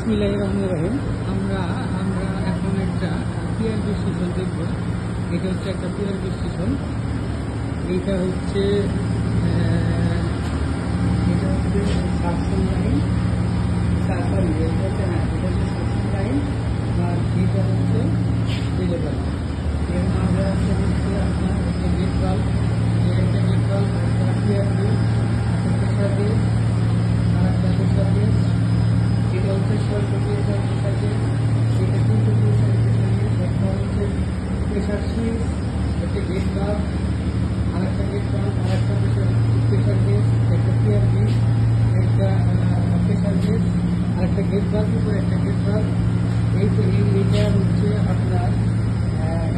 বিসমিল্লাহির রহমানির রহিম। আমরা আমরা এখন একটা পিআরবি স্টেশন দেখব। এটা হচ্ছে একটা পিআরবি স্টেশন। এটা হচ্ছে সাকশন লাইন, সরি এটা হচ্ছে সাকশন লাইন, আর এটা হচ্ছে রিলেবল। এর মধ্যে হচ্ছে আপনার একটা গেট বাল্ব, একটা গেট বাল্ব, একটা পিআরবি, একটা প্রেসার গেজ, আর একটা প্রেসার গেজ। এটা হচ্ছে সরকারি প্রেসার গেজ, এটা কিন্তু প্রেসার গেজ, একটা হচ্ছে প্রেসার সুইচ, একটা গেট বাল্ব, আর একটা গেট বাল্ব, আর একটা প্রেসার গেজ, একটা পিআরবি, একটা প্রেসার গেজ, আর একটা গেট বাল্ব, উপরে একটা গেট বাল্ব। এইটা হচ্ছে আপনার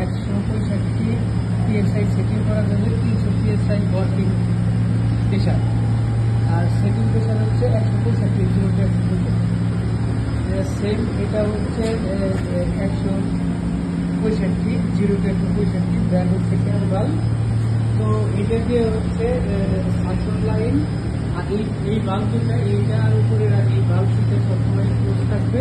165 PSI সেটিং করা যাবে, 300 PSI ওয়ার্কিং প্রেসার, আর সেটিং প্রেসার হচ্ছে 165, 0 to 165। সেম এটা হচ্ছে 165, 0 to 165, ব্র্যান্ড হচ্ছে ক্যানভাল। তো এটা দিয়ে হচ্ছে সাকশন লাইন, আর এই বাল্ব যেটা, এইটার উপরে এই বাল্বটিতে সবসময় ক্লোজ থাকবে।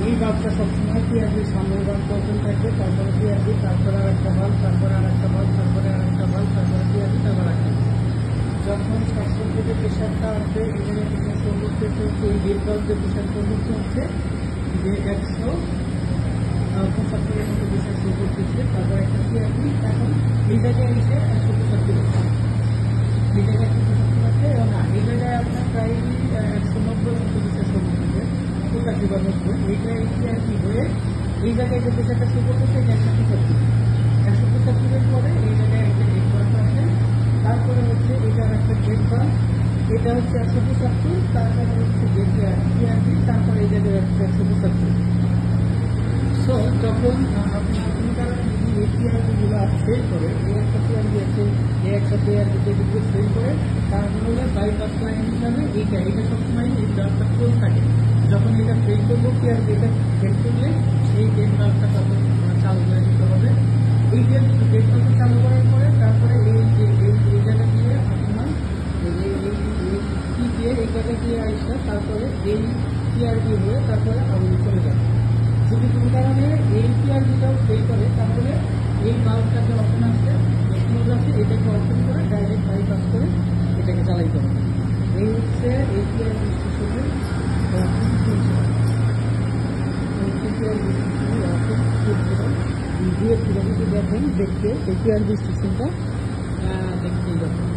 এই বাল্বটা সবসময় পিআরবির সামনের বাল্ব ওপেন থাকবে, তারপরে পিআরবি, তারপরে আর একটা বাল্ব, তারপরে আর একটা বাল্ব, তারপরে আর একটা বাল্ব, তারপরে পিআরবি, তারপর একটা। যখন সাকশন থেকে প্রেশারটা আসবে, এখানে প্রেশার শো করতেছে, এই গেট বাল্বের প্রেশার শো করতে হচ্ছে যে 175 মতো প্রেশার শো করতেছে, তারপর একটা পিআরবি। এখন এই জায়গায় এসে 175 হচ্ছে, এই জায়গায় 175 আছে, এবং এই জায়গায় আপনার প্রায় 190 মতো প্রেশার শো করতেছে, 85 বা 90। এইটা এই পিআরবি হয়ে এই জায়গায় যে প্রেশারটা শো করতেছে, এটা 175 পরে এই জায়গায় একটা গেট বাল্ব আছে, তারপরে হচ্ছে এটার একটা গেট বাল্ব, এটা হচ্ছে 175, তারপরে হচ্ছে পিআরবি, তারপরে এই জায়গায় একটা 175। সো যখন আপনার কোনো কারণে যদি এই পিআরবিগুলো ফেল করে, এই একটা পিআরবি আছে, এই একটা পিআরবিতে যদি ফেল করে, তারপরে বাইপাস লাইন হিসাবে এটা সবসময় এই বাল্বটা ক্লোজ থাকে। যখন এটা ফেল করবো, পিআরবি এটা ফেল করলে এই গেট বাল্বটা তখন চালু করে দিতে হবে। এই গেট বাল্বটা চালু করার পরে তারপরে এই জায়গা দিয়ে আপনার এই জায়গা দিয়ে আসে, তারপরে এই পিআরবি হয়ে তারপরে আগুন চলে যাবে। যদি কোনো কারণে এই পিআরবিটাও ফেল করে, তাহলে এই বাল্বটাকে অপশন আছে, ক্লোজ আছে, এটাকে অপশন করে ডাইরেক্ট বাইপাস করে এটাকে চালাইতে হবে। এই হচ্ছে এই পিআরবি স্টেশনের দেখেন দেখতে এই পিআরবি স্টেশনটা দেখতে যাবেন।